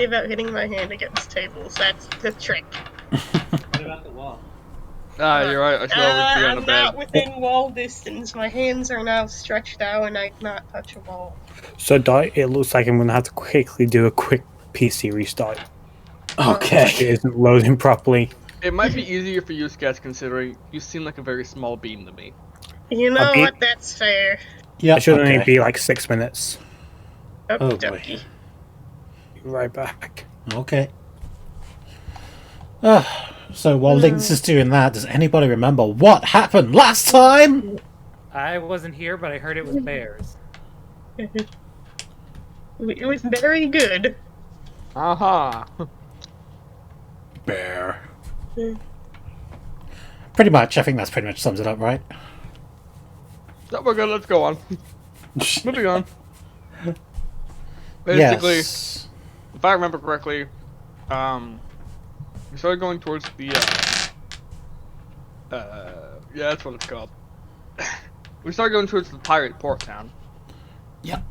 About hitting my hand against tables. That's the trick. What about the wall? You're right. I should always be on a I'm bed. not within wall distance. My hands are now stretched out, and I cannot touch a wall. So, Di, it looks like I'm going to have to quickly do a quick PC restart. It Okay. isn't loading properly. It might be easier for you, Sketch, considering you seem like a very small beam to me. You know Okay. what? That's fair. Yeah. It should okay. only be like 6 minutes. Oh, boy. Okey-dokey. Be right back. Okay. So while Lynx is doing that, does anybody remember what happened last time? I wasn't here, but I heard it was bears. It was very good. Aha! Bear. Pretty much. I think that's pretty much sums it up, right? So we're good. Let's go on. Moving on. Basically, Yes. if I remember correctly, we started going towards the, yeah, that's what it's called. We started going towards the pirate port town. Yep.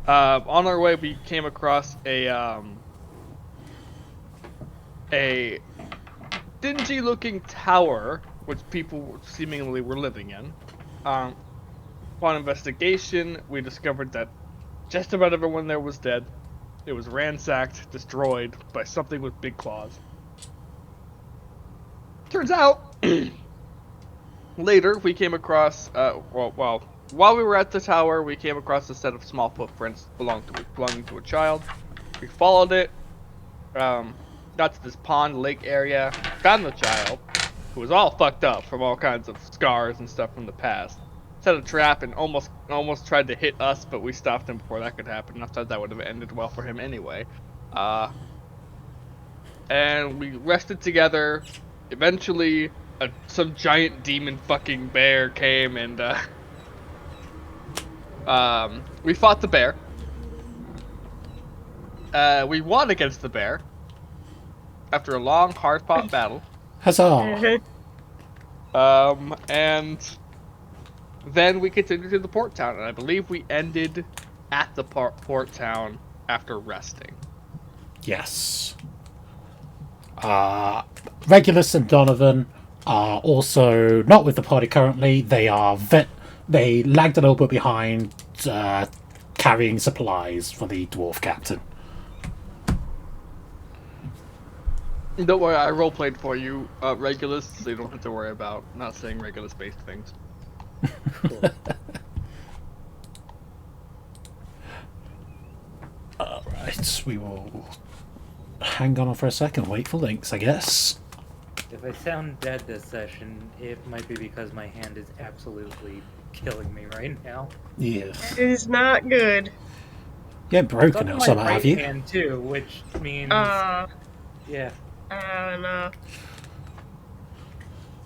On our way, we came across a dingy-looking tower, which people seemingly were living in. Upon investigation, we discovered that just about everyone there was dead. It was ransacked, destroyed by something with big claws. Turns out, later we came across, while we were at the tower, we came across a set of small footprints belonging to a child. We followed it, got to this pond lake area, found the child, who was all fucked up from all kinds of scars and stuff from the past. Set a trap and almost tried to hit us, but we stopped him before that could happen. I thought that would have ended well for him anyway. And we rested together. Eventually, some giant demon fucking bear came and we fought the bear. We won against the bear after a long, hard-fought battle. Huzzah. And then we continued to the port town, and I believe we ended at the port town after resting. Yes. Regulus and Donovan are also not with the party currently. They are they lagged a little bit behind, carrying supplies for the dwarf captain. Don't worry, I roleplayed for you, Regulus, so you don't have to worry about not saying Regulus-based things. Alright, we will hang on for a second, wait for Lynx, I guess. If I sound dead this session, it might be because my hand is absolutely killing me right now. Yes. It is not good. Yeah, It's broken on it my somehow, right have you? hand too, which means yeah. I don't know.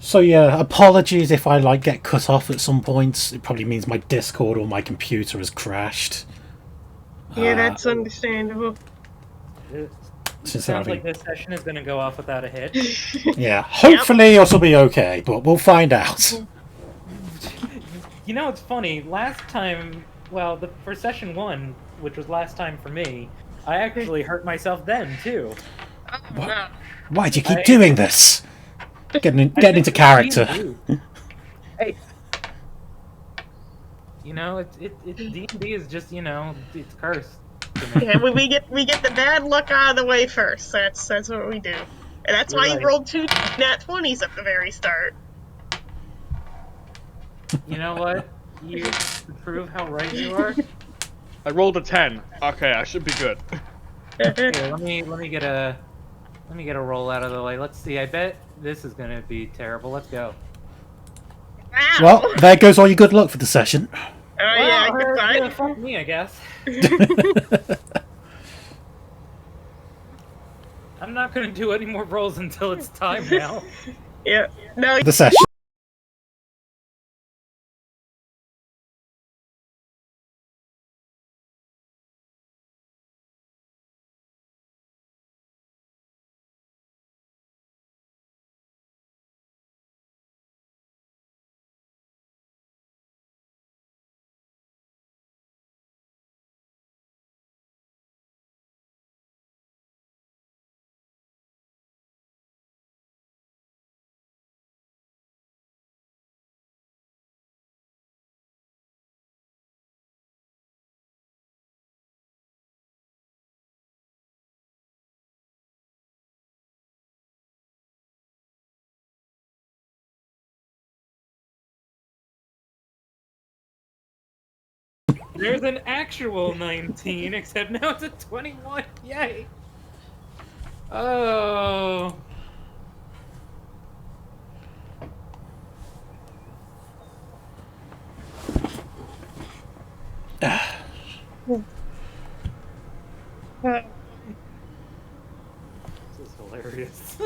So yeah, apologies if I get cut off at some point. It probably means my Discord or my computer has crashed. Yeah, that's understandable. It Since sounds having- like this session is gonna go off without a hitch. Yeah, hopefully it'll be okay, but we'll find out. You know, it's funny. Last time, well, for session 1, which was last time for me, I actually hurt myself then too. Oh, What? no. Why'd you keep doing this? Getting into character. Hey. You know, D&D is just, it's cursed. to me. Yeah, we get the bad luck out of the way first. That's what we do, and that's why You're you right. rolled 2 nat 20s at the very start. You know what? You to prove how right you are. I rolled a 10. Okay, I should be good. Here, let me get a roll out of the way. Let's see. I bet this is gonna be terrible. Let's go. Wow. Well, there goes all your good luck for the session. Oh yeah, goodbye. Fuck me, I guess. I'm not gonna do any more rolls until it's time now. Yeah. No. The session. There's an actual 19, except now it's a 21. Yay! Oh. This is hilarious.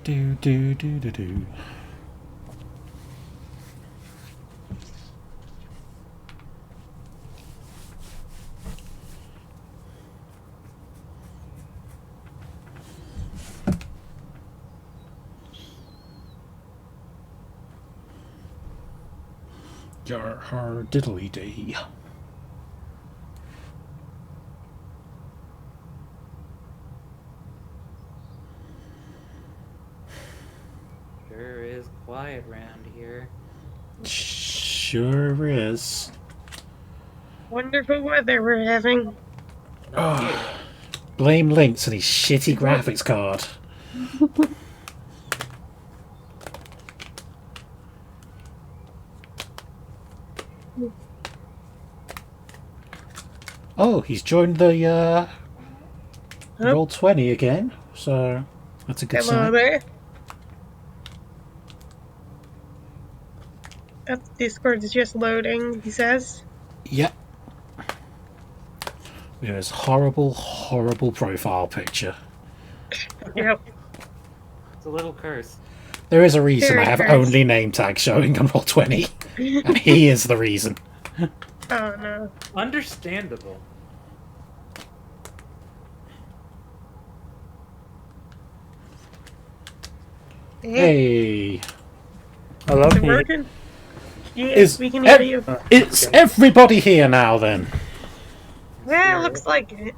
Do do do do do. Your her diddly dee. Sure is quiet round here. Sure is. Wonderful weather we're having. Not here. Blame Lynx and his shitty graphics card. Oh, he's joined the roll 20 again, so that's a good Hello sign. there. Discord is just loading, he says. Yep. With his horrible, horrible profile picture. Yep. It's a little curse. There is a reason I Very have nice. only name tag showing on roll 20, and he is the reason. Oh no. Understandable. Hey, Hello. Is it Can you- working? Yes, Is we can hear ev- you. it's everybody here now then. Yeah, looks like it.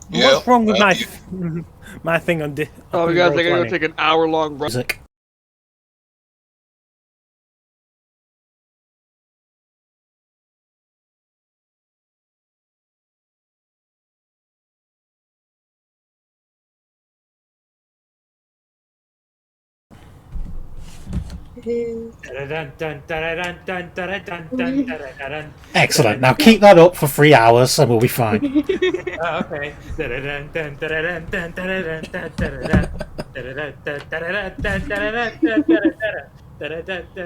What's wrong with my you- my thing on? Oh, on you guys, roll I gotta go 20? take an hour-long run. Music. Excellent. Now keep that up for 3 hours and we'll be fine. Oh, okay.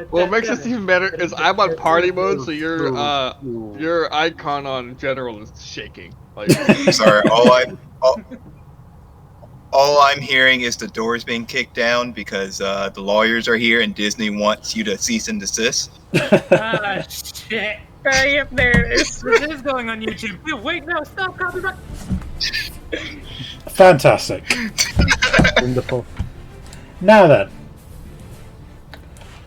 What makes this even better is I'm on party mode, so your icon on general is shaking. Like, Sorry, all I'm hearing is the doors being kicked down because the lawyers are here and Disney wants you to cease and desist. Ah, shit. Yep, there it is. This is going on YouTube. Wait, no, stop, copyright. Fantastic. Wonderful. Now then.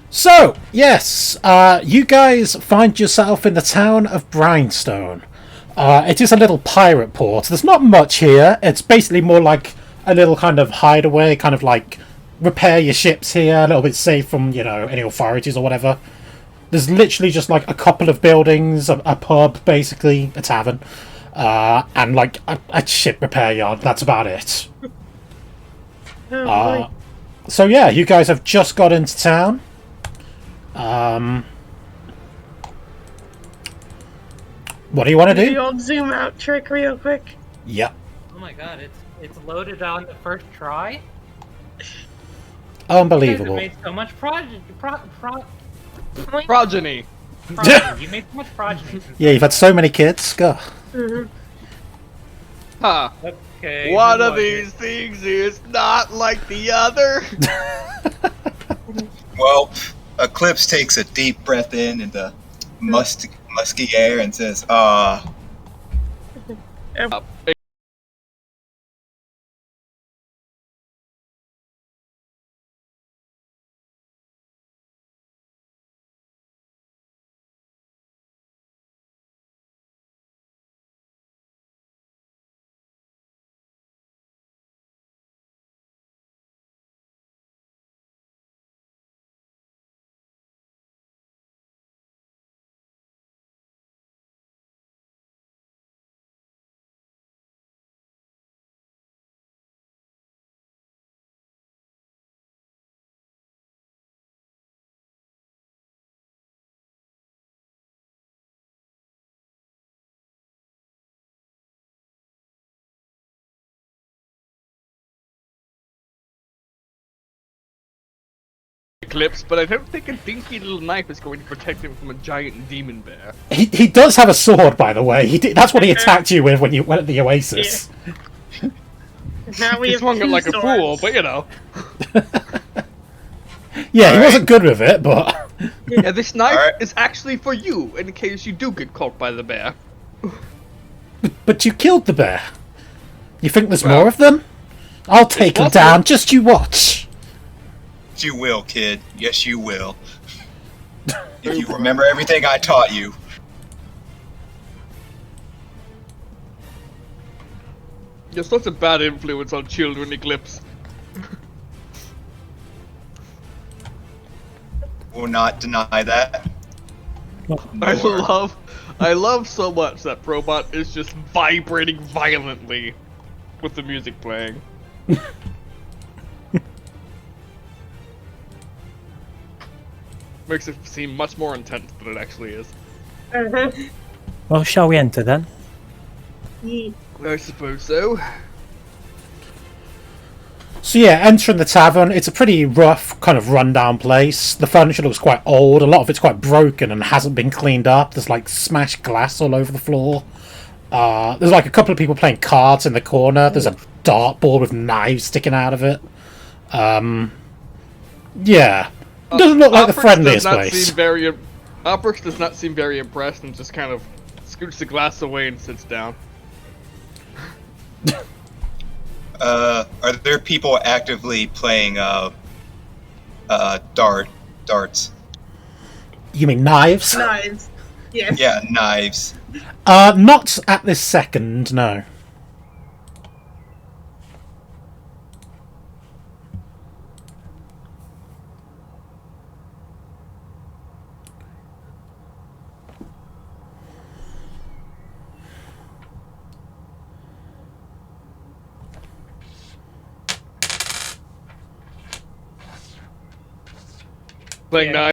So, yes, you guys find yourself in the town of Brinestone. It is a little pirate port. There's not much here. It's basically more like a little kind of hideaway, kind of like repair your ships here, a little bit safe from, you know, any authorities or whatever. There's literally just like a couple of buildings, a pub, basically, a tavern, and like a ship repair yard. That's about it. Oh, boy. So yeah, you guys have just got into town. What do you want to The do? old zoom out trick real quick. Yep. Oh my god, it's loaded on the first try? Unbelievable. You made so much progeny. progeny. You made so much progeny. Yeah, you've had so many kids. Go. Huh. Okay. One who of was these it? things is not like the other. Well, Eclipse takes a deep breath in the musky air and says, Eclipse, but I don't think a dinky little knife is going to protect him from a giant demon bear. He does have a sword, by the way. That's what he attacked you with when you went at the Oasis. Now we He have swung it two like a fool, swords. but you know. Yeah, he Alright. wasn't good with it, but Yeah, this knife Alright. is actually for you, in case you do get caught by the bear. but you killed the bear. You think there's Well, more of them? I'll take him possible. down. Just you watch. Yes, you will, kid. Yes, you will. If you remember everything I taught you. You're such a bad influence on children, Eclipse. Will not deny that. I love so much that Probot is just vibrating violently with the music playing. Makes it seem much more intense than it actually is. Well, shall we enter then? I suppose so. So yeah, entering the tavern, it's a pretty rough, kind of rundown place. The furniture looks quite old, a lot of it's quite broken and hasn't been cleaned up. There's like smashed glass all over the floor. There's like a couple of people playing cards in the corner. There's a dartboard with knives sticking out of it. Yeah. Doesn't look like the Oprix friendliest does not place. seem very. Oprix does not seem very impressed and just kind of scoots the glass away and sits down. Are there people actively playing darts? You mean knives? Knives. Yes. Yeah, knives. Not at this second, no. Playing Yeah. knives.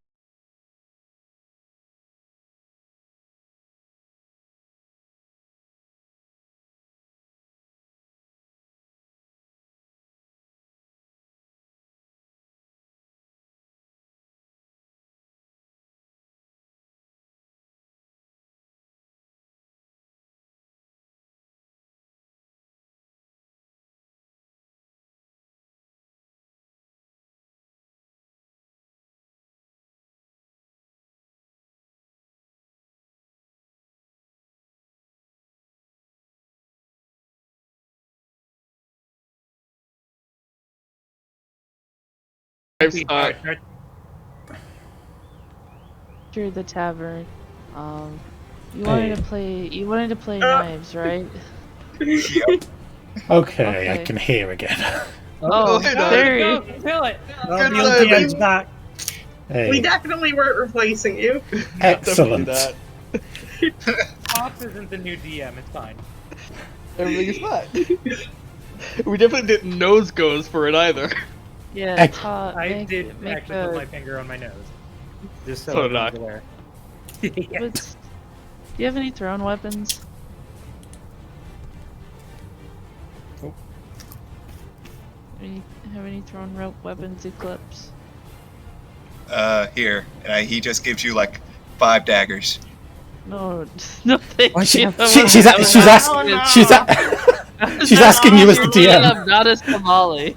Through the tavern. You wanted to play knives, right? Yep. Okay, I Okay. can hear again. Oh, hey, no, there Go, you kill it! Well, Good the night, old baby. DM's back. We Hey, definitely weren't replacing you. excellent. Pops isn't the new DM, it's fine. Everything is fine. We definitely didn't nose goes for it either. Yeah, Ex- I did make actually put my finger on my nose. Just so, So did everyone's aware. Yeah. Do you have any thrown weapons? Oh. Have any thrown weapons, Eclipse? Here. He just gives you like 5 daggers. No, no, thank Why she- you. She's asking you as the You're DM. I'm not a Somali.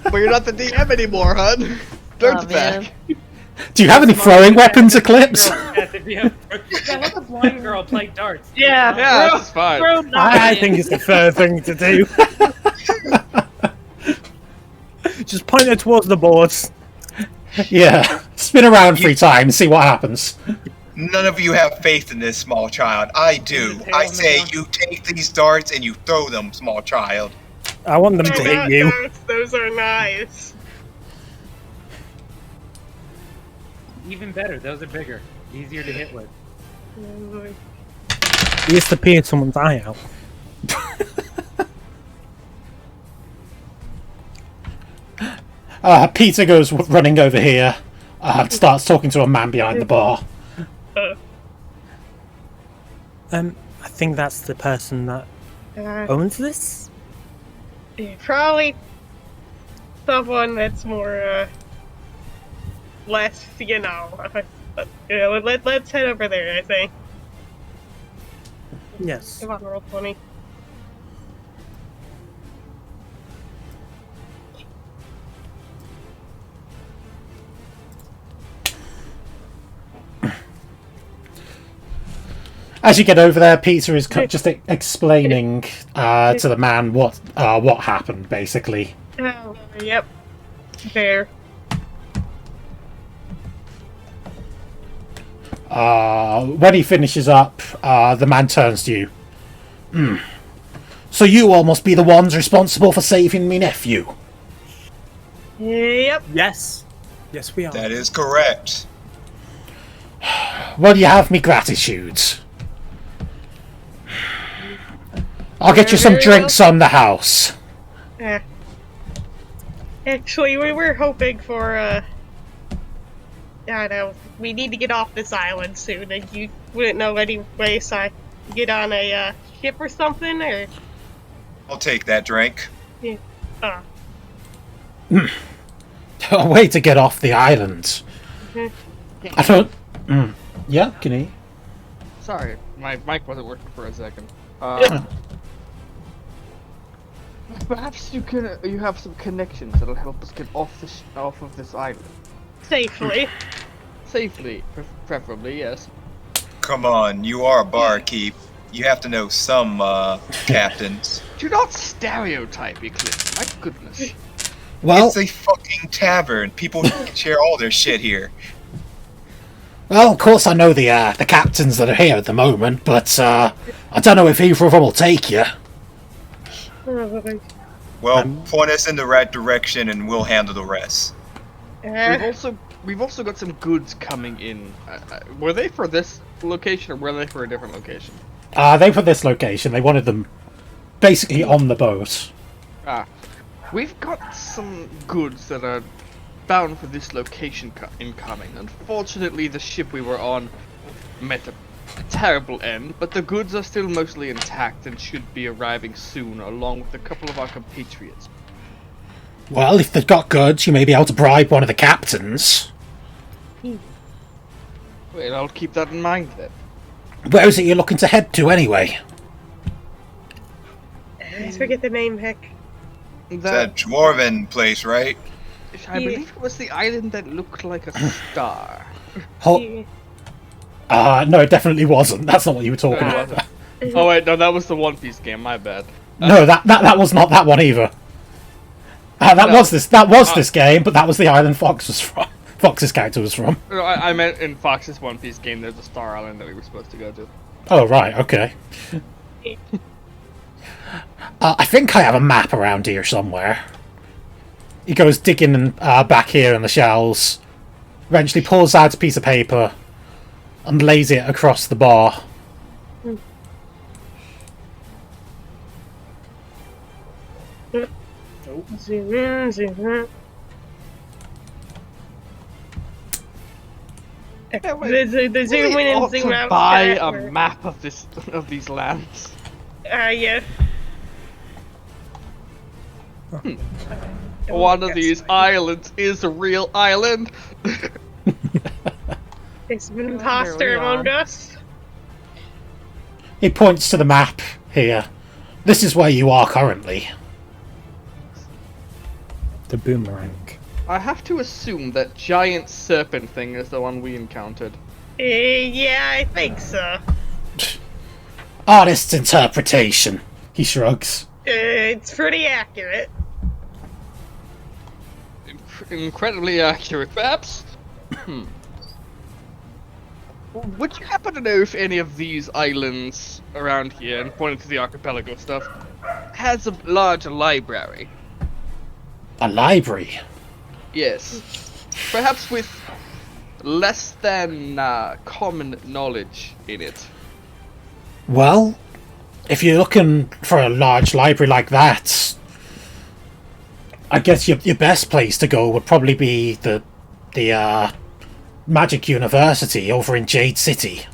But you're not the DM anymore, hun. Dirt's man. back. Do you have any throwing weapons, Eclipse? Yeah, let the blind girl play darts. Yeah, Yeah, throw- that's fine. throw I knives. think it's the fair thing to do. Just point it towards the boards. Yeah. Spin around 3 times, see what happens. None of you have faith in this small child. I do. I say you take these darts and you throw them, small child. I want them to They're hit not you. darts, those are knives. Even better, those are bigger. Easier to hit with. He used to pierce someone's eye out. Peter goes running over here, starts talking to a man behind the bar. I think that's the person that owns this. Yeah, probably someone that's more less, you know. Let's head over there, I think. Yes. Come on, roll 20. As you get over there, Peter is just explaining to the man what happened, basically. Oh, yep. There. When he finishes up, the man turns to you. So you all must be the ones responsible for saving me nephew. Yep. Yes. Yes, we are. That is correct. Well, you have me gratitude. I'll get you some Very drinks on the house. Actually, we were hoping for, I don't know, we need to get off this island soon, and you wouldn't know any way, so I get on a, ship or something, or... I'll take that drink. Yeah. A way to get off the island. I don't... Yeah, can you? Sorry, my mic wasn't working for a second. Perhaps you have some connections that'll help us get off of this island Safely. safely, preferably. Yes. Come on, you are a barkeep. You have to know some captains. Do not stereotype, Eclipse. My goodness. Well, It's a fucking tavern. People share all their shit here. of course I know the captains that are here at the moment, but I don't know if either of them will take you. Well, point us in the right direction and we'll handle the rest. We've also got some goods coming in. Were they for this location or were they for a different location? They put this location. They wanted them basically on the boat. We've got some goods that are bound for this location incoming. Unfortunately, the ship we were on met a terrible end, but the goods are still mostly intact and should be arriving soon, along with a couple of our compatriots. Well, if they've got goods, you may be able to bribe one of the captains. Well, I'll keep that in mind then. Where is it you're looking to head to, anyway? I forget the name, heck. It's that dwarven place, right? I believe it was the island that looked like a star. No, it definitely wasn't. That's not what you were talking about. Oh wait, no, that was the One Piece game. My bad. No, that was not that one either. That was this game, but that was the island Fox's character was from. No, I meant in Fox's One Piece game. There's a star island that we were supposed to go to. Oh right, okay. I think I have a map around here somewhere. He goes digging back here in the shelves. Eventually pulls out a piece of paper and lays it across the bar. Zoom in, zoom out. The zoom in and zoom out. Buy a map of these lands. Yeah. One of these islands is a real island. There's an imposter among us. He points to the map here. This is where you are currently. The boomerang. I have to assume that giant serpent thing is the one we encountered. Yeah, I think so. Artist's interpretation. He shrugs. It's pretty accurate. Incredibly accurate, perhaps. Would you happen to know if any of these islands around here, and pointing to the archipelago stuff, has a large library? A library? Yes. Perhaps with less than common knowledge in it. Well, if you're looking for a large library like that, I guess your best place to go would probably be the Magic University over in Jade City.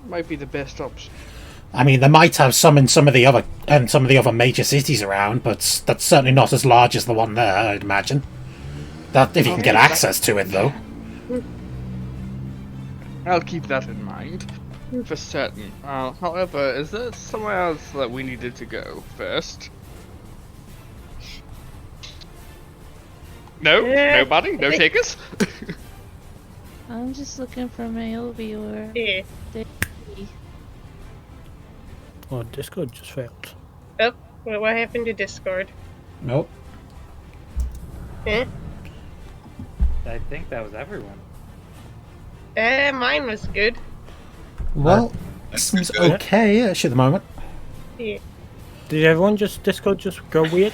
Might be the best option. I mean, they might have some in some of the other major cities around, but that's certainly not as large as the one there, I'd imagine. That if you can get access to it, though. I'll keep that in mind. For certain. However, is there somewhere else that we needed to go first? No? Nobody? No takers? I'm just looking for Mayobi or Yeah. Davey. Oh, Discord just failed. Oh, what happened to Discord? Nope. Eh? I think that was everyone. Mine was good. Well, That's seems good. okay-ish at the moment. Yeah. Did everyone just Discord just go weird?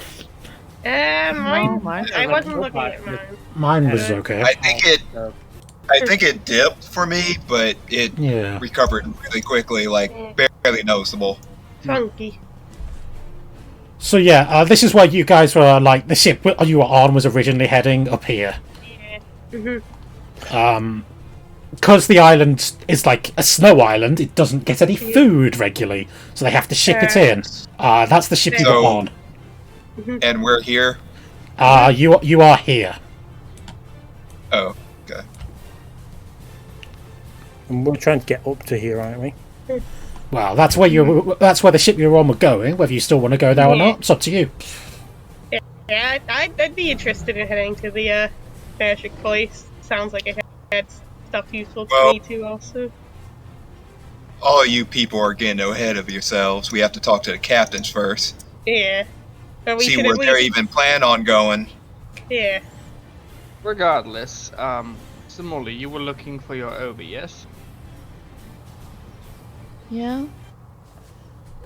Mine. mine I doesn't. wasn't looking at mine. Mine was okay. I think it dipped for me, but it Yeah. recovered really quickly, like barely noticeable. Funky. So yeah, this is where you guys were like the ship you were on was originally heading up here. Yeah. Mhm. Because the island is like a snow island, it doesn't get any food regularly, so they have to ship it in. That's the ship you were So- on. And we're here. You are here. Oh, okay. And we're trying to get up to here, aren't we? Well, that's where that's where the ship you were on were going. Whether you still want to go there or Yeah. not, it's up to you. Yeah, I'd be interested in heading to the magic place. Sounds like it had stuff useful to Well- me too. Also. All of you people are getting ahead of yourselves. We have to talk to the captains first. Yeah. But we See could where at they're least. even plan on going. Yeah. Regardless, Simoli, you were looking for your Obi, yes? Yeah?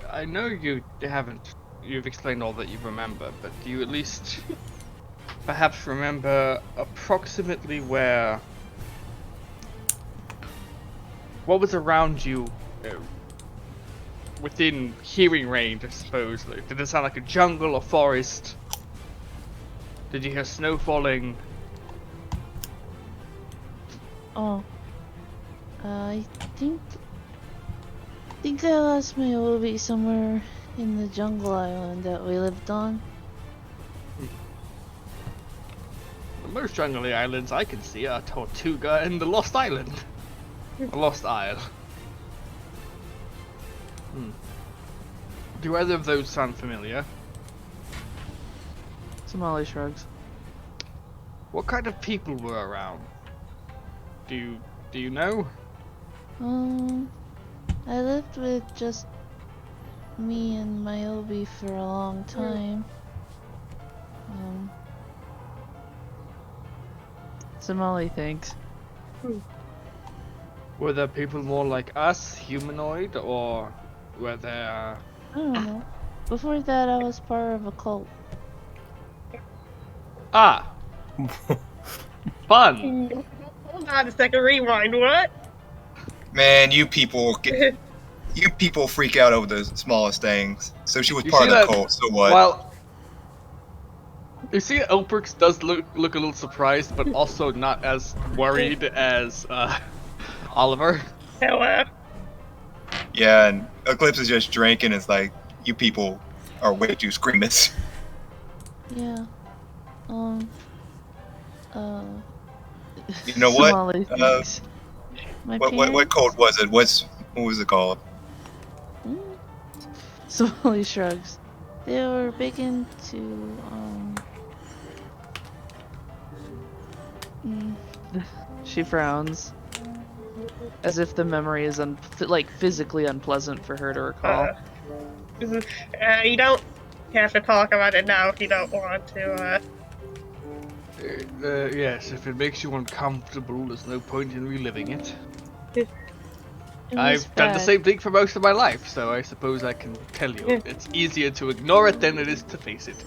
I know you haven't. You've explained all that you remember, but do you at least perhaps remember approximately where? What was around you, within hearing range, I suppose? Like, did it sound like a jungle or forest? Did you hear snow falling? Oh. I think I lost my Obi somewhere in the jungle island that we lived on. The most jungly islands I can see are Tortuga and the Lost Island. The Lost Isle. Do either of those sound familiar? Somali shrugs. What kind of people were around? Do you know? I lived with just me and my Obi for a long time. Somali thinks. Were there people more like us, humanoid, or were there? I don't know. Before that, I was part of a cult. Ah, fun. Hold on a second. Rewind. What? Man, you people freak out over the smallest things. So she was You part see of the that- cult. So what? Well, you see, Elperx does look a little surprised, but also not as worried as Oliver. Hello. Yeah, and Eclipse is just drinking. It's like you people are way too squeamish. Yeah. You know what? Somali thinks. My What parents- cult was it? What was it called? Somali shrugs. They were big into She frowns, as if the memory is physically unpleasant for her to recall. You don't have to talk about it now if you don't want to. Yes, if it makes you uncomfortable, there's no point in reliving it. It was I've done the bad. same thing for most of my life, so I suppose I can tell you. It's easier to ignore it than it is to face it.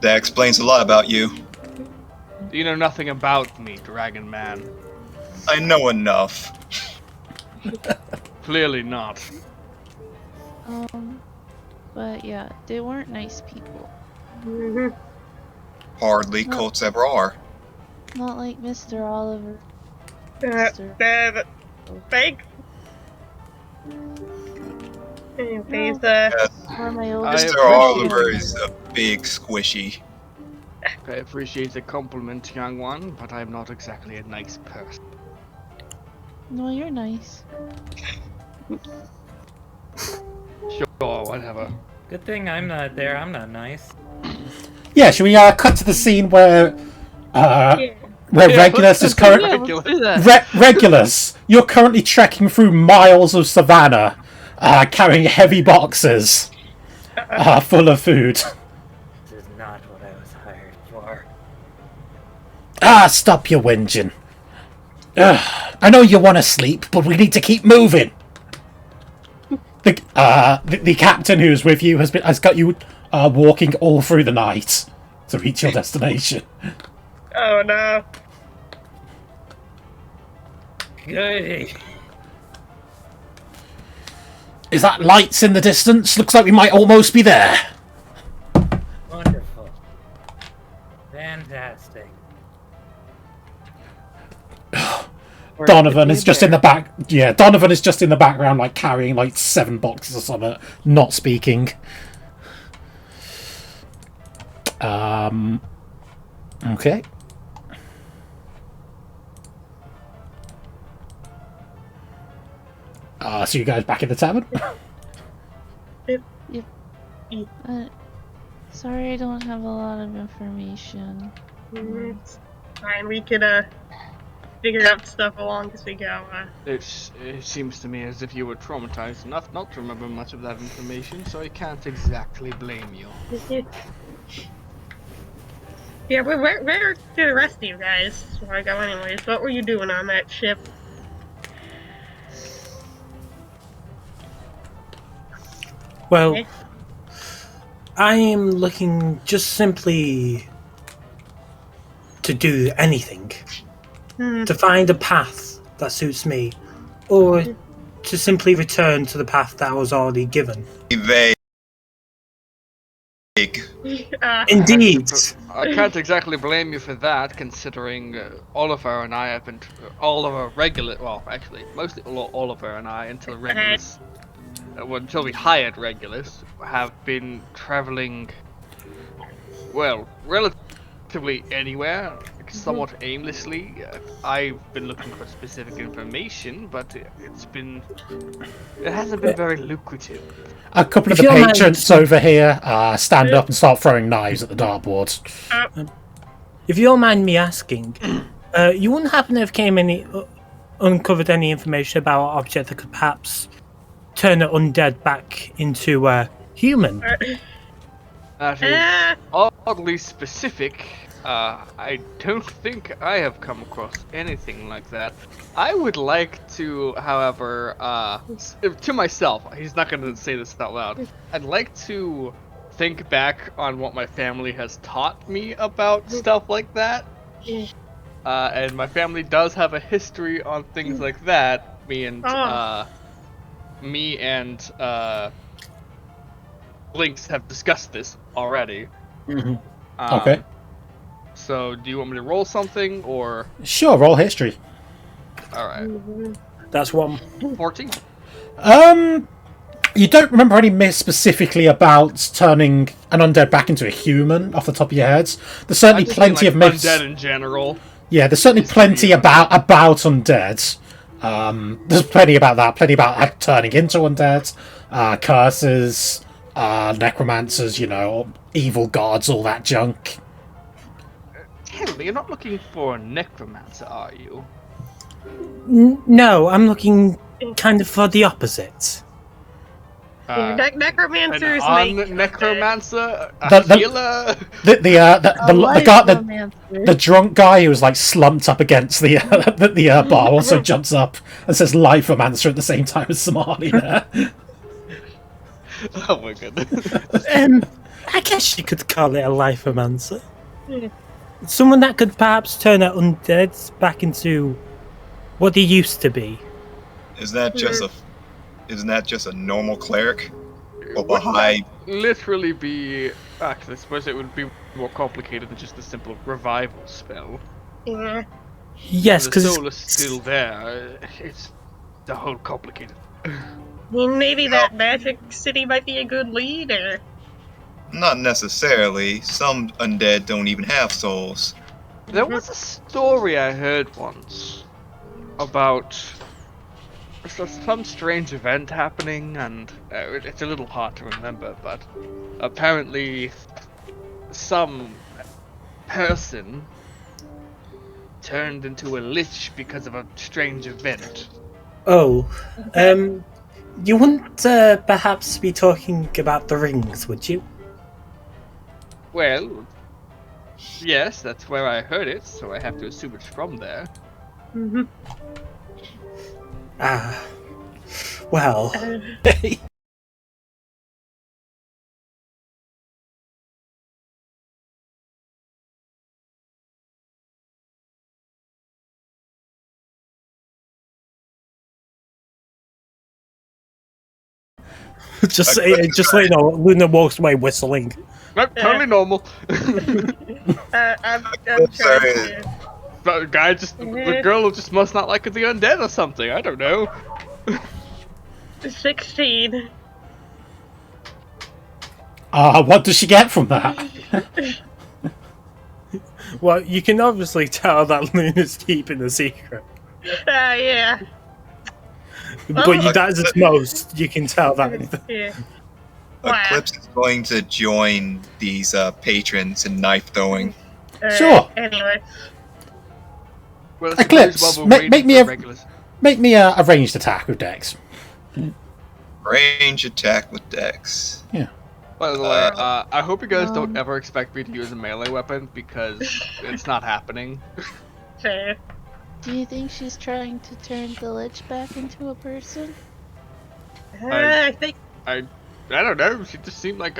That explains a lot about you. You know nothing about me, Dragon Man. I know enough. Clearly not. But yeah, they weren't nice people. Hardly cults ever are. Not like Mr. Oliver. Mr. Fake. Anyways, Or my old I Mr. appreciate Oliver is a big squishy. I appreciate the compliment, young one, but I'm not exactly a nice person. No, you're nice. Sure, whatever. Good thing I'm not there. I'm not nice. Yeah, should we cut to the scene where Yeah. Regulus is currently Yeah, let's do that. Regulus? You're currently trekking through miles of savannah, carrying heavy boxes full of food. This is not what I was hired for. Stop your whinging. I know you want to sleep, but we need to keep moving. The captain who's with you has got you walking all through the night to reach your destination. Oh no. Goody. Is that lights in the distance? Looks like we might almost be there. Wonderful. Fantastic. Donovan is just in the back. Yeah, Donovan is just in the background, like carrying like 7 boxes or something, not speaking. Okay. So you guys back in the tavern? Sorry, I don't have a lot of information. It's fine, we could figure out stuff along as we go. It seems to me as if you were traumatized enough not to remember much of that information, so I can't exactly blame you. Yeah, where did the rest of you guys before I go anyways? What were you doing on that ship? Well, Okay. I am looking just simply to do anything. To find a path that suits me, or to simply return to the path that I was already given. Vague. Indeed. I can't exactly blame you for that, considering Oliver and I have been mostly Oliver and I until Regulus, until we hired Regulus, have been traveling, well, relatively anywhere, somewhat aimlessly. I've been looking for specific information, but it hasn't been very lucrative. A couple of If the you don't mind- patrons over here stand up and start throwing knives at the dartboard. If you don't mind me asking, you wouldn't happen to have uncovered any information about an object that could perhaps turn an undead back into a human? That is oddly specific. I don't think I have come across anything like that. I would like to, however, to myself, he's not going to say this out loud, I'd like to think back on what my family has taught me about stuff like that. And my family does have a history on things like that. Me and Blinks have discussed this already. Okay. So, do you want me to roll something, or? Sure, roll history. Alright. That's one. 14? You don't remember any myths specifically about turning an undead back into a human off the top of your heads. There's certainly plenty of myths. Undead in general. Yeah, there's certainly plenty about undead. There's plenty about that. Plenty about turning into undead, curses, necromancers, evil gods, all that junk. Tell me, you're not looking for a necromancer, are you? No, I'm looking kind of for the opposite. Necromancers An make necromancer, a The- healer. The drunk guy who was like slumped up against the bar also jumps up and says "Life-omancer" at the same time as Somali there. Oh my goodness. I guess you could call it a life-omancer. Someone that could perhaps turn an undead back into what they used to be. Isn't that just a normal cleric? Or behind? Literally be. Actually, I suppose it would be more complicated than just a simple revival spell. Yeah. Yes, The because soul is still there. It's the whole complicated. Maybe that magic city might be a good lead, or Not necessarily. Some undead don't even have souls. There was a story I heard once about some strange event happening, and it's a little hard to remember, but apparently some person turned into a lich because of a strange event. Oh, you wouldn't perhaps be talking about the rings, would you? Well, yes, that's where I heard it, so I have to assume it's from there. Mhm. Ah, well, just so you know, Luna walks away whistling. Nope, totally normal. I'm I'm sorry. trying to. The guy the girl just must not like the undead or something. I don't know. 16. What does she get from that? Well, you can obviously tell that Luna's keeping a secret. Yeah. But that is its most. You can tell that. Yeah. Wow. Eclipse is going to join these patrons in knife throwing. Sure. Anyway. Well, Eclipse, make me a ranged attack with Dex. Range attack with Dex. By the way, I hope you guys don't ever expect me to use a melee weapon because it's not happening. Fair. Do you think she's trying to turn the lich back into a person? I think. I don't know. She just seemed like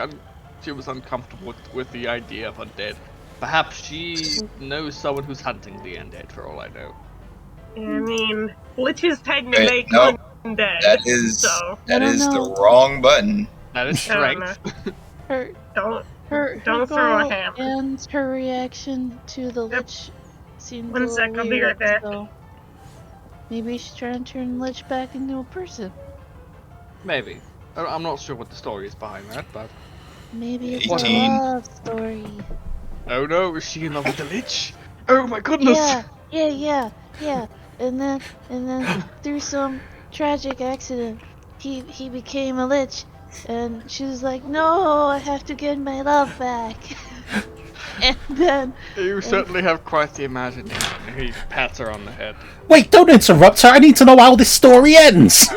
she was uncomfortable with the idea of undead. Perhaps she knows someone who's hunting the undead, for all I know. I mean, liches tend to make nope. undead. That is So. the wrong button. That is strength. Her Don't her throw a goal hammer. and her reaction to the Yep. lich seemed One a sec, little I'll be weird, right back. so maybe she's trying to turn the lich back into a person. Maybe. I'm not sure what the story is behind that, but... Maybe it's 18. a love story. Oh no, is she in love with the lich? Oh my goodness! Yeah. And then through some tragic accident, he became a lich, and she was like, "No, I have to get my love back." And then You certainly have quite the imagination. He pats her on the head. Wait, don't interrupt her. I need to know how this story ends.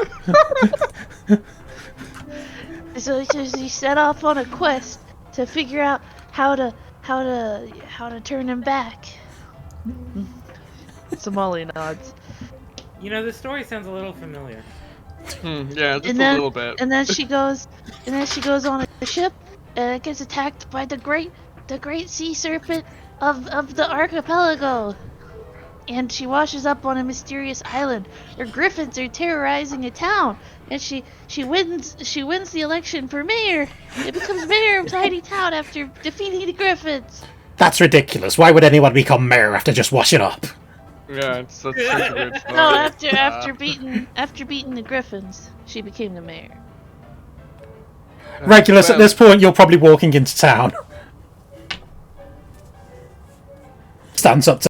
so she set off on a quest to figure out how to turn him back. Somali nods. You know, this story sounds a little familiar. Yeah, just And a then- little bit. And then she goes on a ship and gets attacked by the great sea serpent of the archipelago. And she washes up on a mysterious island where griffins are terrorizing a town. And she wins the election for mayor. It becomes mayor of Tiny Town after defeating the griffins. That's ridiculous. Why would anyone become mayor after just washing up? Yeah, it's such a weird story. No, after beating the griffins, she became the mayor. Regulus, at Well- this point, you're probably walking into town. Stands up to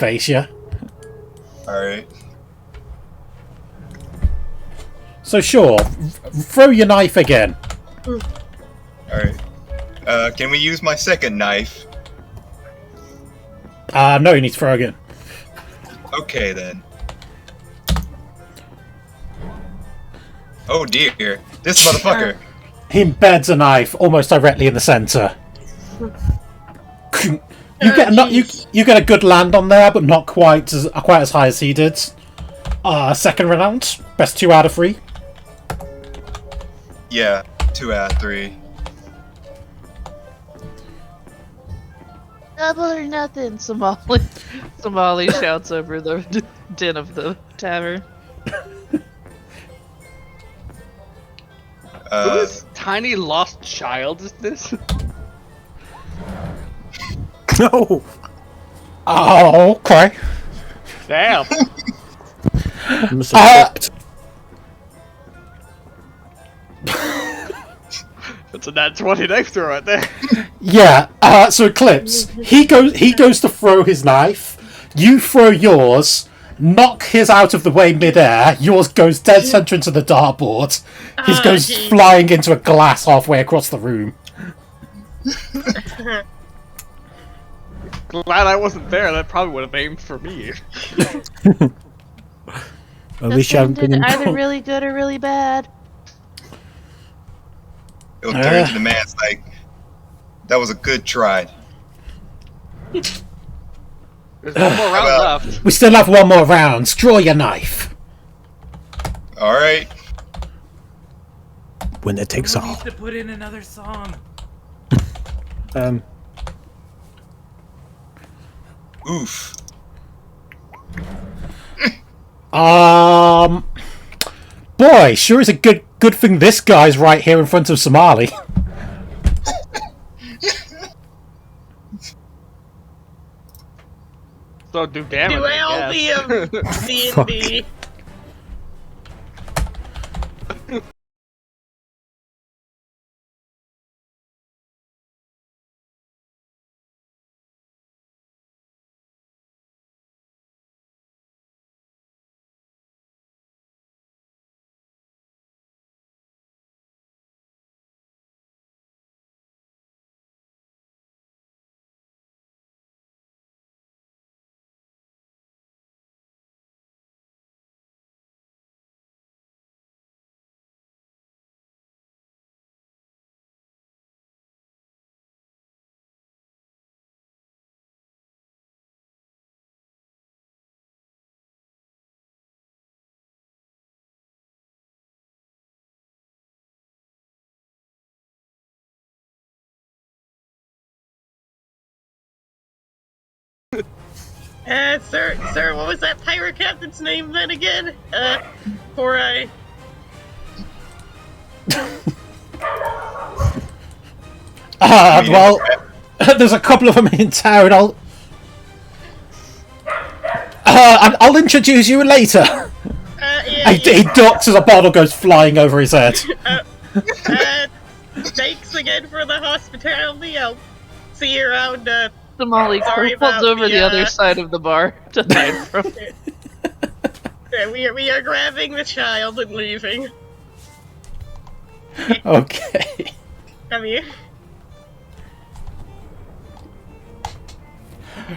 face you. Alright. So sure, throw your knife again. Alright. Can we use my second knife? No, you need to throw again. Okay then. Oh dear. This motherfucker. He embeds a knife almost directly in the center. You get a good land on there, but not quite as high as he did. Second round, best 2 out of 3. Yeah, 2 out of 3. Double or nothing. Somali shouts over the din of the tavern. Whose tiny lost child is this? No. Oh, okay. Damn. Must have tripped. That's a nat 20 knife throw right there. Yeah. So Eclipse, he goes to throw his knife. You throw yours. Knock his out of the way midair. Yours goes dead center into the dartboard. His goes geez. flying into a glass halfway across the room. Glad I wasn't there. That probably would have aimed for me. At least you haven't been in either really good or really bad. He'll turn to the man's like, that was a good try. There's one more round left. We still have one more round. Draw your knife. Alright. Winner takes We all. need to put in another song. Oof. Boy, sure is a good thing this guy's right here in front of Somali. So do damage. Duality I of guess. D&D. Sir, what was that pirate captain's name then again? Before I... Well, there's a couple of them in town. I'll introduce you later. He ducks as a bottle goes flying over his head. Thanks again for the hospitality. I'll see you around, Somali Sorry crawls about over the the, other side of the bar to hide from. we are grabbing the child and leaving. Okay. Come here.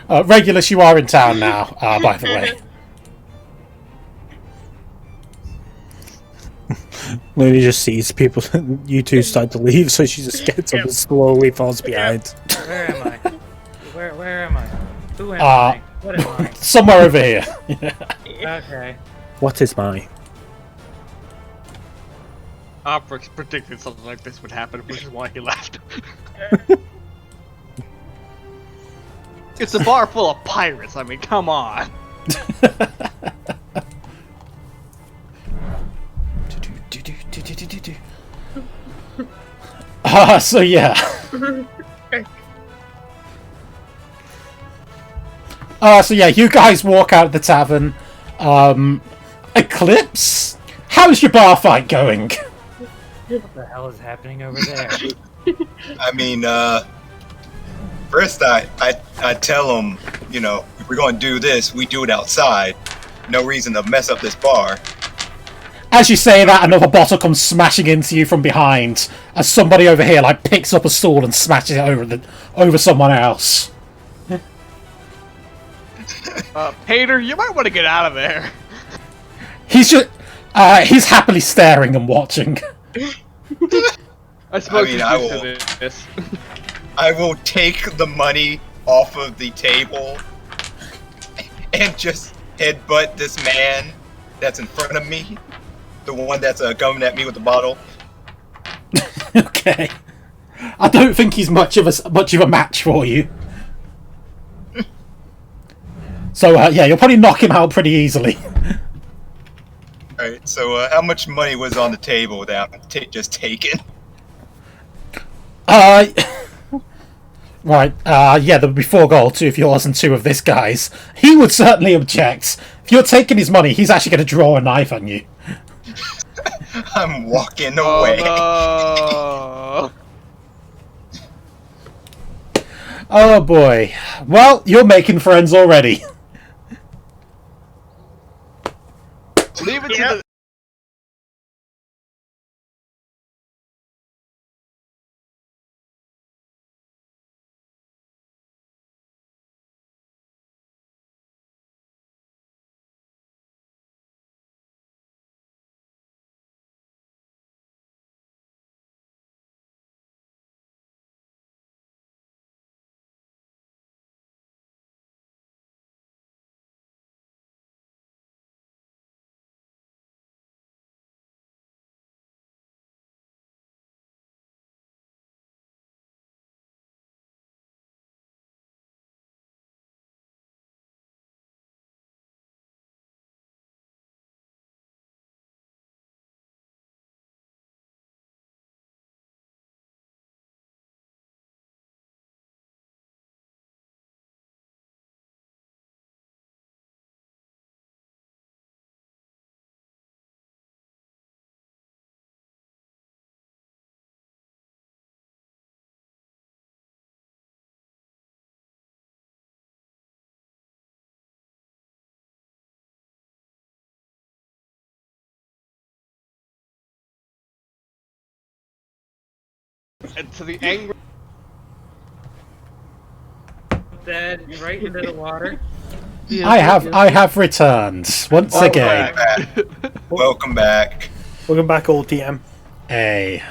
Regulus, you are in town now, by the way. Lily just sees people, you two start to leave, so she just gets up and slowly falls behind. Where am I? Where am I? Who am I? What am I? Somewhere over here. Okay. What is mine? Oprix predicted something like this would happen, which is why he left. It's a bar full of pirates. I mean, come on. So yeah. So yeah, you guys walk out of the tavern. Eclipse, how's your bar fight going? What the hell is happening over there? I mean, first I tell him you know, if we're going to do this, we do it outside. No reason to mess up this bar. As you say that, another bottle comes smashing into you from behind, as somebody over here like picks up a stool and smashes it over someone else. Pater, you might want to get out of there. He's just he's happily staring and watching. I suppose mean, he's I used will- to this. I will take the money off of the table and just headbutt this man that's in front of me. The one that's coming at me with the bottle. Okay. I don't think he's much of a match for you. So yeah, you'll probably knock him out pretty easily. Alright, so how much money was on the table that I'm just taking? Right, yeah, there would be 4 gold, 2 of yours and 2 of this guy's. He would certainly object. If you're taking his money, he's actually going to draw a knife on you. I'm walking away. Oh, Oh boy. Well, you're making friends already. no. Leave it to Yep. the. And to the angry. Dead right into the water. Yes, I yes. have returned once Welcome again. back. Welcome back. Welcome back, old TM. Hey.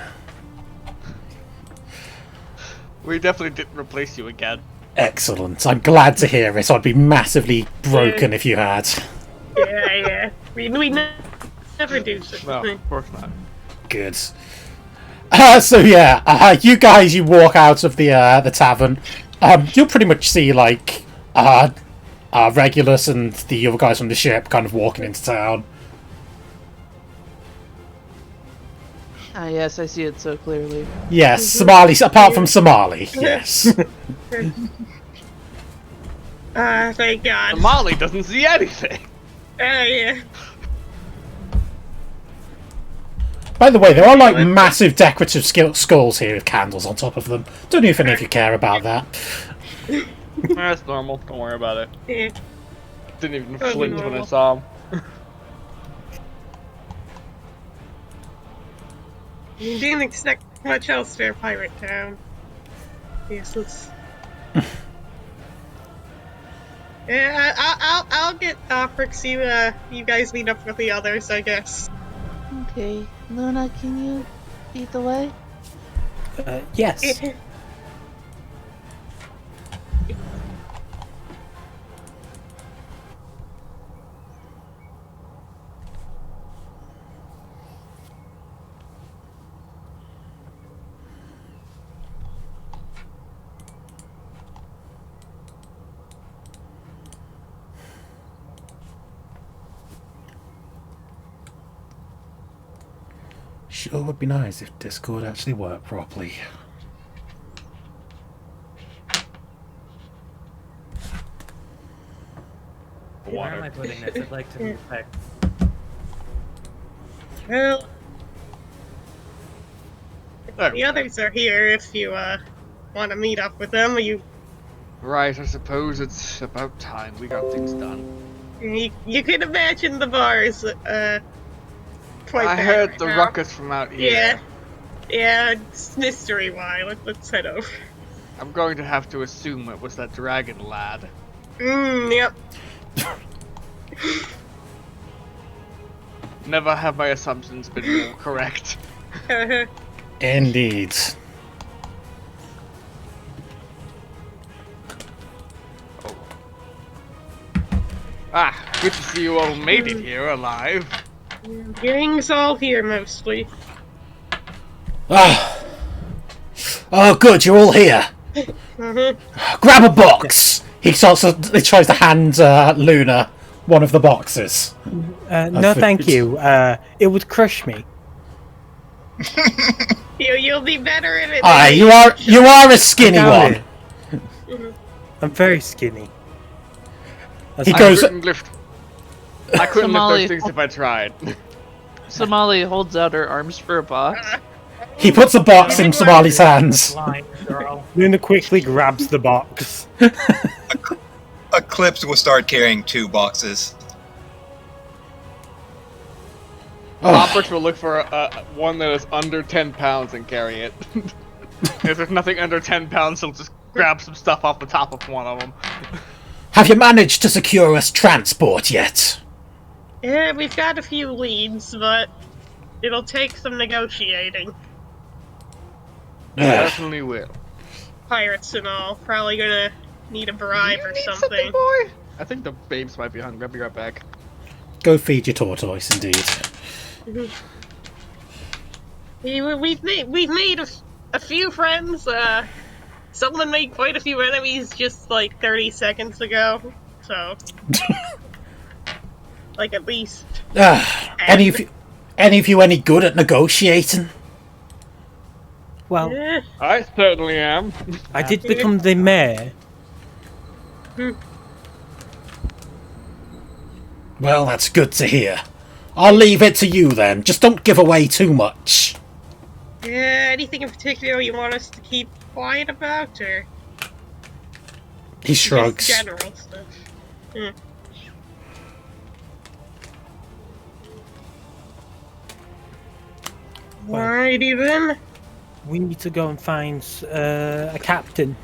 We definitely didn't replace you again. Excellent. I'm glad to hear it. I'd be massively broken if you had. Yeah. We never do such No, a thing. of course not. Good. So yeah, you guys, you walk out of the tavern. You'll pretty much see like Regulus and the other guys from the ship kind of walking into town. Ah, yes, I see it so clearly. Yes, Somali. Apart from Somali, yes. Thank God. Molly doesn't see anything. Yeah. By the way, there are like massive decorative skulls here with candles on top of them. Don't even know if you care about that. That's normal. Don't worry about it. Yeah. Didn't even Totally flinch when I normal. saw him. You didn't expect much else for a pirate town. Useless. Yeah, I'll get Frix. You guys meet up with the others, I guess. Okay, Luna, can you lead the way? Yes. Sure would be nice if Discord actually worked properly. Where am I putting this? I'd like to move back. Well, There we the go. others are here if you want to meet up with them. You Right, I suppose it's about time we got things done. You can imagine the bars. Quite I bad heard right the now. ruckus from out here. Yeah. Yeah, it's mystery why. Let's head over. I'm going to have to assume it was that dragon lad. Yep. Never have my assumptions been more correct. Indeed. Ah, good to see you all made it here alive. Gang's all here mostly. Ah. Oh, good, you're all here. Grab a box! He tries to hand Luna one of the boxes. No, thank you. It would crush me. You'll be better in it. Ah, than you are a skinny Doubt one. it. I'm very skinny. He I goes. couldn't lift Somali. those things if I tried. Somali holds out her arms for a box. He puts a box in Somali's hands. Line, girl. Luna quickly grabs the box. Eclipse will start carrying 2 boxes. Oh, Robert will look for one that is under 10 pounds and carry it. If there's nothing under 10 pounds, he'll just grab some stuff off the top of one of them. have you managed to secure us transport yet? Yeah, we've got a few leads, but it'll take some negotiating. Ugh. Definitely will. Pirates and all. Probably gonna need a bribe or Need something. boy? I think the babes might be hungry. I'll be right back. Go feed your tortoise, indeed. We've made a few friends. Someone made quite a few enemies just like 30 seconds ago. So, like at least. Any of you any good at negotiating? Well, Eh, I certainly am. I did become the mayor. Well, that's good to hear. I'll leave it to you then. Just don't give away too much. yeah, anything in particular you want us to keep quiet about, or He just shrugs. general stuff? Alrighty then. We need to go and find a captain.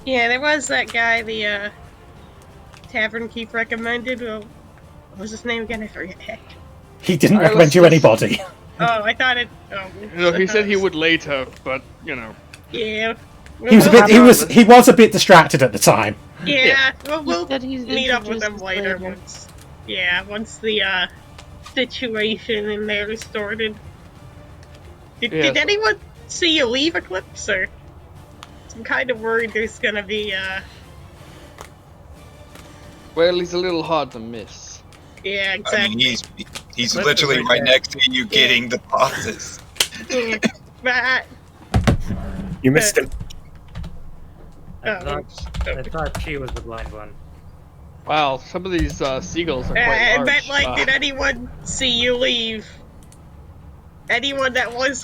Yeah, there was that guy the tavern keep recommended. Well, what was his name again? I forget. He didn't Alright, recommend let's you just- anybody. Oh, I thought it. Oh, No, he said he would later, but you know. Yeah. He was a bit. He was a bit distracted at the time. Yeah. Well, we'll Said he's meet up with them introduced later once. Yeah, once the situation in there is sorted. Did Yes. anyone see you leave Eclipse, or? I'm kind of worried there's gonna be Well, he's a little hard to miss. yeah, I exactly. mean, he's Eclipse literally is right right there. next to you getting the boxes. Yeah. But, You missed him. I oh, thought she was the blind one. Wow, some of these seagulls are quite I large. meant like, did anyone see you leave? Anyone that was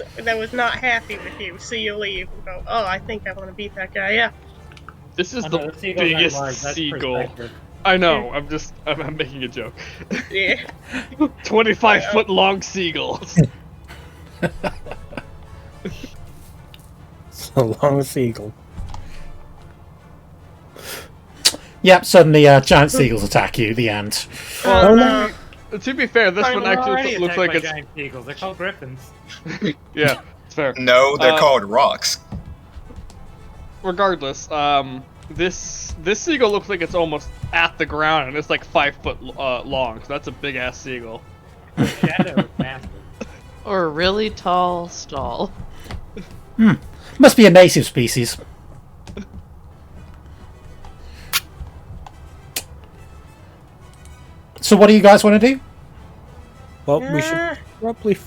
not happy with you see you leave and go, oh, I think I want to beat that guy. Yeah. This is I the know, seagulls aren't biggest large, that's seagull. perspective. I know. I'm making a joke. Yeah. 25-foot long seagulls. So long seagull. Yep. Suddenly, giant seagulls attack you. The end. Oh, no. To be fair, this one They're actually already looks attacked like by it's giant seagulls. They're called griffins. yeah, it's fair. No, they're Uh, called rocks. Regardless, this seagull looks like it's almost at the ground and it's like 5 foot long. So that's a big ass seagull. Shadow is massive. Or a really tall stall. Must be a native species. So, what do you guys want to do? Well, we should probably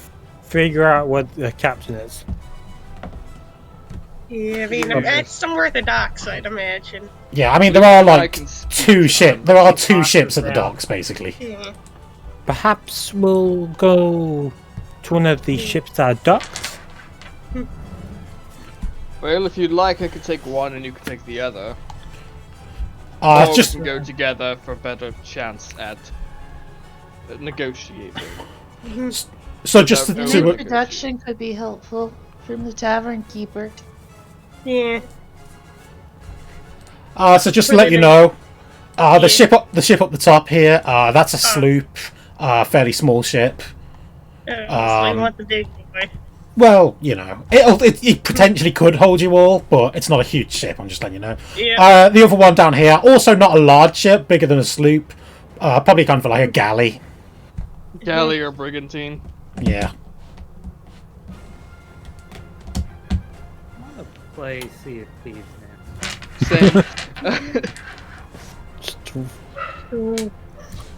figure out what the captain is. Yeah, I mean, it's somewhere at the docks, I'd imagine. Yeah, I mean there are I like can speak two to ships. them. There are two ships at the docks, basically. Yeah. Perhaps we'll go to one of the ships that are docked. Well, if you'd like, I could take one and you could take the other. Or we just can go together for a better chance at negotiating. so just Without to, no- An introduction could be helpful from the tavern keeper. Yeah. so just to let you know, the ship up the top here, that's a sloop, fairly small ship. I want the big boy. Well, you know, it potentially could hold you all, but it's not a huge ship. I'm just letting you know. Yeah. The other one down here, also not a large ship, bigger than a sloop, probably kind of like a galley. Galley or brigantine. Yeah. I want to play Sea of Thieves now. Same.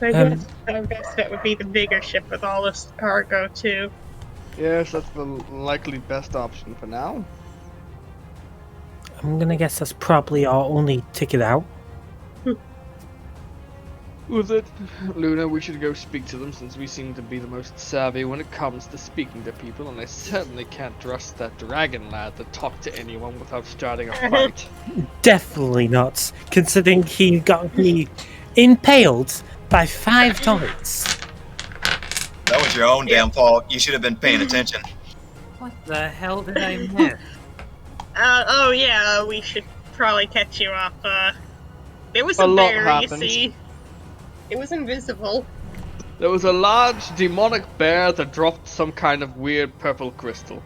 I guess that would be the bigger ship with all this cargo too. Yes, that's the likely best option for now. I'm gonna guess that's probably our only ticket out. Was it? Luna, we should go speak to them since we seem to be the most savvy when it comes to speaking to people, and I certainly can't trust that dragon lad to talk to anyone without starting a fight. Definitely not, considering he got me impaled by $5. That was your own damn fault. You should have been paying attention. What the hell did I miss? Oh yeah, we should probably catch you up. There was A a lot bear, you happened. see. It was invisible. There was a large demonic bear that dropped some kind of weird purple crystal.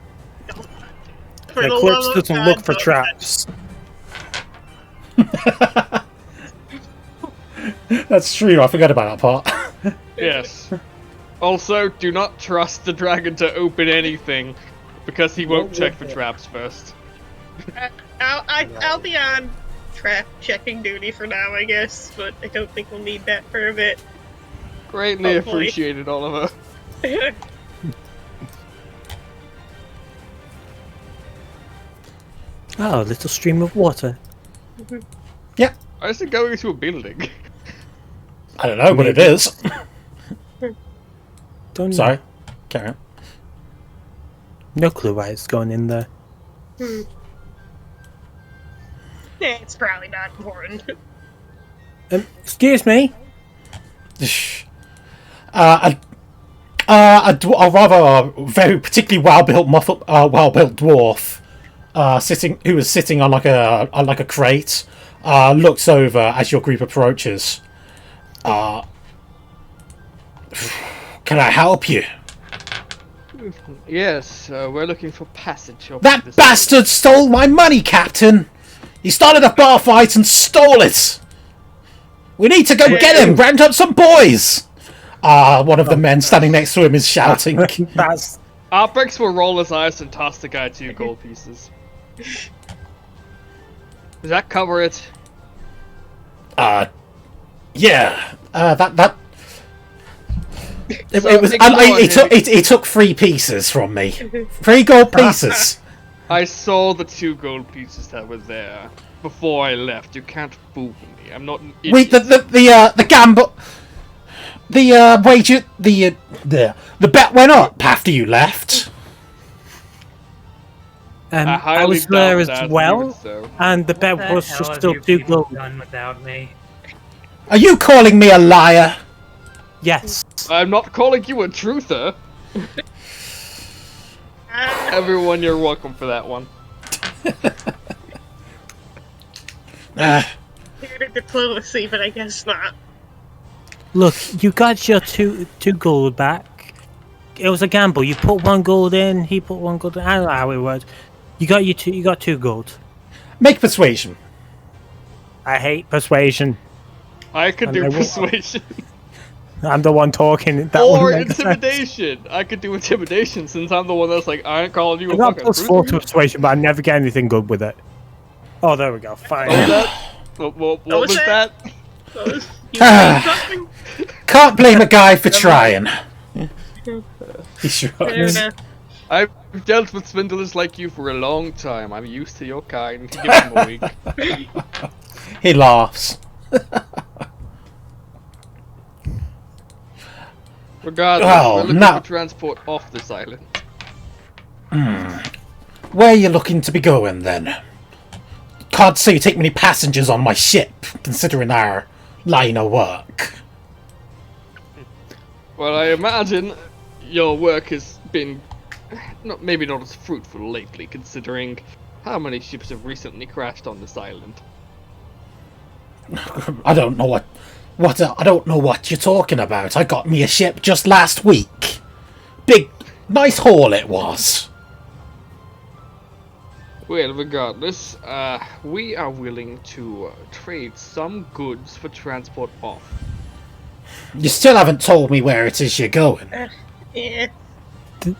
For The the corpse love of doesn't God, look for don't traps. That's true. I forgot about that part. Yes. Also, do not trust the dragon to open anything, because he won't check for traps first. I'll be on trap checking duty for now, I guess, but I don't think we'll need that for a bit. Greatly Hopefully. appreciated, Oliver. Oh, a little stream of water. Why is it going to a building? I don't know what it is. Don't Sorry. Carry on. No clue why it's going in there. Yeah, it's probably not important. Excuse me. A rather very particularly well-built dwarf, who was sitting on like a crate, looks over as your group approaches. Can I help you? Yes, we're looking for passage. Of That this- bastard stole my money, Captain! He started a bar fight and stole it! We need to go get him! Round up some boys! One of the men standing next to him is shouting. That's Arpex will roll his eyes and toss the guy 2 gold pieces. Does that cover it? Yeah. That. It So was. ignore It took 3 pieces from me. 3 gold pieces. I saw the 2 gold pieces that were there before I left. You can't fool me. I'm not an idiot. Wait, the gamble. The wager. The bet went up after you left. I I highly was there doubt as that, well, even so. and the What bet the was hell just have still you 2 people gold. done without me? Are you calling me a liar? Yes. I'm not calling you a truther. Everyone, you're welcome for that one. Here to diplomacy, but I guess not. Look, you got your two gold back. It was a gamble. You put 1 gold in, he put 1 gold in. I don't know how it worked. You got 2 gold. Make persuasion. I hate persuasion. I could And do I will- persuasion. I'm the one talking. That Or wouldn't make sense. intimidation. I could do intimidation since I'm the one that's like, I ain't calling you I a got fucking +4 to truther. persuasion, but I never get anything good with it. Oh, there we go. Fine. What was that? What was was that? that? You saying something? Can't blame a guy for trying. He shrugs. I've dealt with swindlers like you for a long time. I'm used to your kind. Give him a week. He laughs. Regardless, Oh, we're looking no. for transport off this island. Where are you looking to be going then? can't say you take many passengers on my ship, considering our line of work. Well, I imagine your work has been maybe not as fruitful lately, considering how many ships have recently crashed on this island. I don't know I don't know what you're talking about. I got me a ship just last week. Big, nice haul it was. Well, regardless, we are willing to trade some goods for transport off. You still haven't told me where it is you're going. Yeah.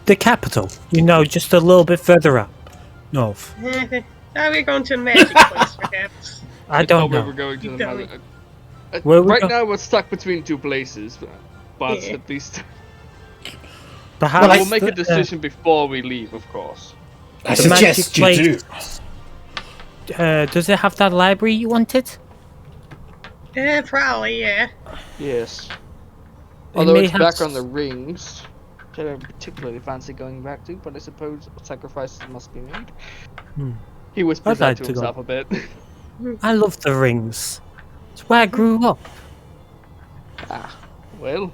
The capital. You know, just a little bit further up. North. Now we're going to a magic place, perhaps. I don't Where know. we're going to Keep the going. Where we right go- now, we're stuck between two places, but Yeah. at least Perhaps we'll make a the- decision before we leave, of course. I the magic suggest you do. place. Does it have that library you wanted? Probably, yeah. Yes. It Although may it's have back on s- the rings, which I don't particularly fancy going back to, but I suppose sacrifices must be made. Hmm. He whispers I'd that like to to go. himself a bit. I love the rings. It's where I grew up. Well,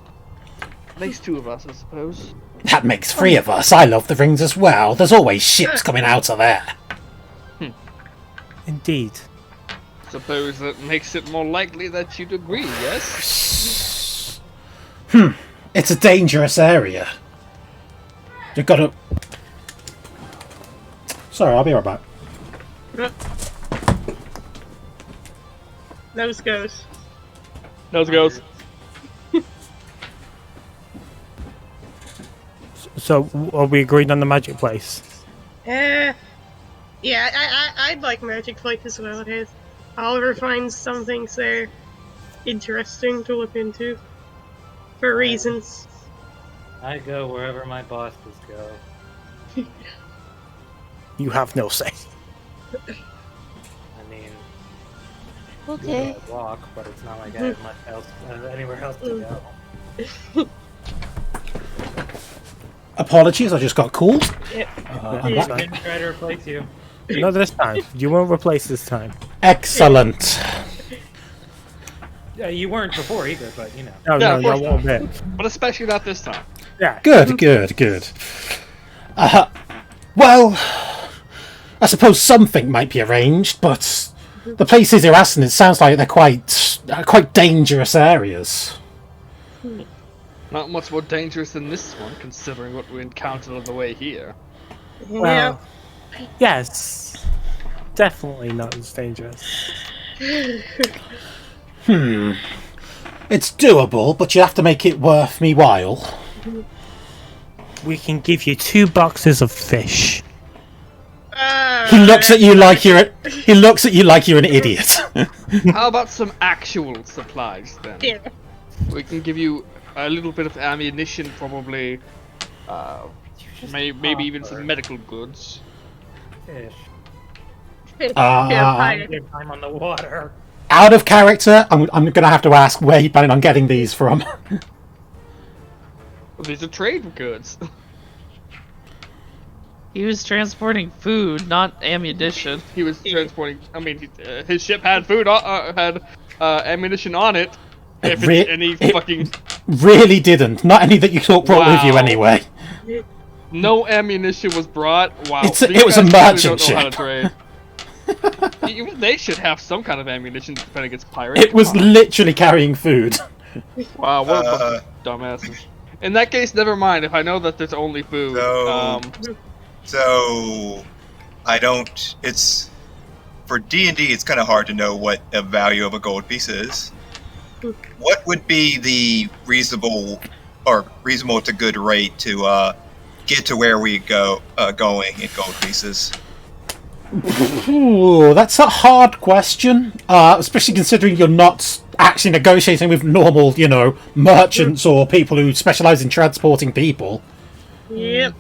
makes two of us, I suppose. That makes three of us. I love the rings as well. There's always ships coming out of there. Indeed. Suppose that makes it more likely that you'd agree, yes? It's a dangerous area. You've got to... Sorry, I'll be right back. Nose goes. Nose goes. So, are we agreed on the magic place? Yeah, I'd like magic place as well. It is. Oliver finds some things there interesting to look into for reasons. I go wherever my bosses go. You have no say. I mean, Okay. I walk, but it's not like I have much else, anywhere else to go. Apologies, I just got called. I Yeah. didn't try to replace you. Not this time. You won't replace this time. Excellent. Yeah, you weren't before either, but you know. No, Yeah, no, of you course won't bit. But especially not this time. Yeah. Good, good, good. Well, I suppose something might be arranged, but the places you're asking, it sounds like they're quite dangerous areas. Not much more dangerous than this one, considering what we encountered on the way here. Well, yes. Definitely not as dangerous. It's doable, but you have to make it worth me while. We can give you 2 boxes of fish. He looks at you like you're an idiot. How about some actual supplies then? Yeah. We can give you a little bit of ammunition, probably. Maybe even some medical goods. Fish. Pirate. Good time on the water. Out of character, I'm gonna have to ask where you planning on getting these from. These are trade goods. He was transporting food, not ammunition. He was transporting. I mean, his ship had food, had ammunition on it. If Re- it's any it- fucking Really didn't. Not any that you brought with you Wow. anyway. no ammunition was brought. Wow, It these was a guys really merchant don't know how to ship. trade. Even they should have some kind of ammunition to defend against pirates. It was literally carrying food. Wow, what a bunch of dumbasses. In that case, never mind. If I know that there's only food, So, I don't. It's for D&D. It's kind of hard to know what the value of a gold piece is. What would be the reasonable to good rate to get to where we going in gold pieces? Ooh, that's a hard question. Especially considering you're not actually negotiating with normal, merchants or people who specialize in transporting people. Yep.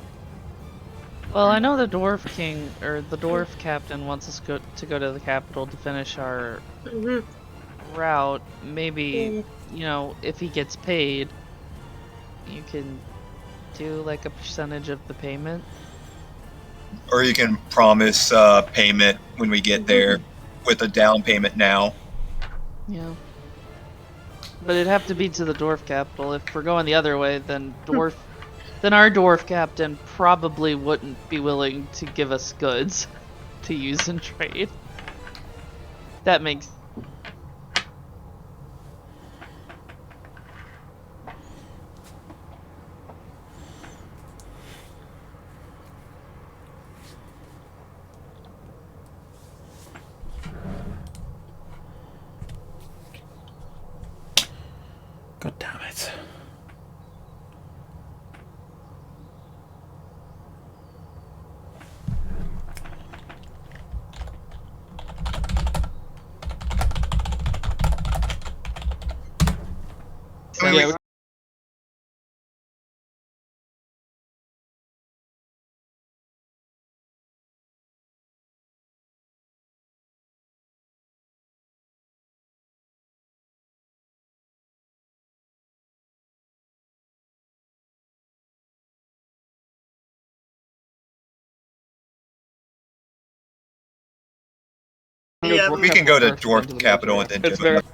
Well, I know the dwarf king or the dwarf captain wants us to go to the capital to finish our Mhm. route. Maybe, if he gets paid, you can do like a percentage of the payment. Or you can promise payment when we get there, with a down payment now. Yeah. But it'd have to be to the dwarf capital. If we're going the other way, then then our dwarf captain probably wouldn't be willing to give us goods to use in trade. That makes God damn it. I mean, Yeah, Yeah. we can go to First dwarf into the capital military. and then It's do it.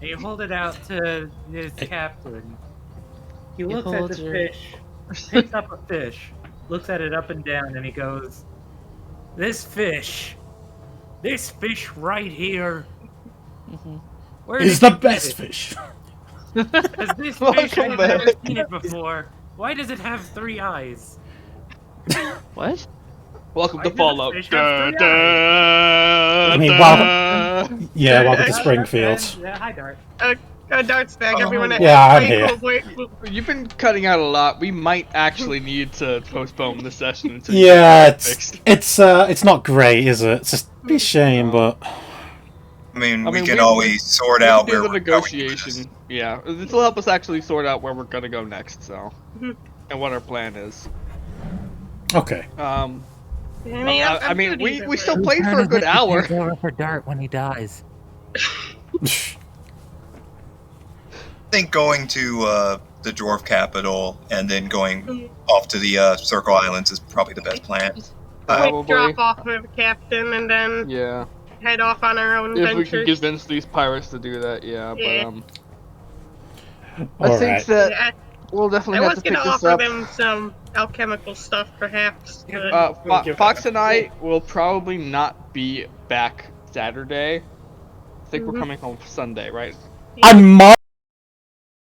You hold it out to this captain. He looks at the holds your- fish, picks up a fish, looks at it up and down, and he goes, this fish right here, where It's did the you get best it? fish. Because this Welcome fish, I've back. never seen it before. Why does it have 3 eyes? what? Welcome Why to does Fallout. the fish have 3 I mean, welcome. Yeah, welcome to Springfield. Yeah, hi, Dart. Dart's back. Oh, Everyone. yeah, I'm Hey, here. cool, wait, You've been cutting out a lot. We might actually need to postpone the session until you Yeah, get that it's not great, is it? It's just a shame, but I mean, I we mean, can we- always sort We out can where do the we're going with this. negotiation. Yeah, this will help us actually sort out where we're gonna go next. So, Mhm. and what our plan is. okay. I I mean, good we either we way. still played for a good hour. for Dart when he dies. I think going to the dwarf capital and then going off to the Circle Islands is probably the best plan. Quick Probably. drop off of the captain and then Yeah, head off on our own if we ventures. could convince these pirates to do that, yeah. Yeah. But I All think right. that Yeah, we'll I definitely have was to pick gonna this offer up. them some alchemical stuff, perhaps. but- Fox and I will probably not be back Saturday. I think we're Mhm. coming home Sunday, right? I might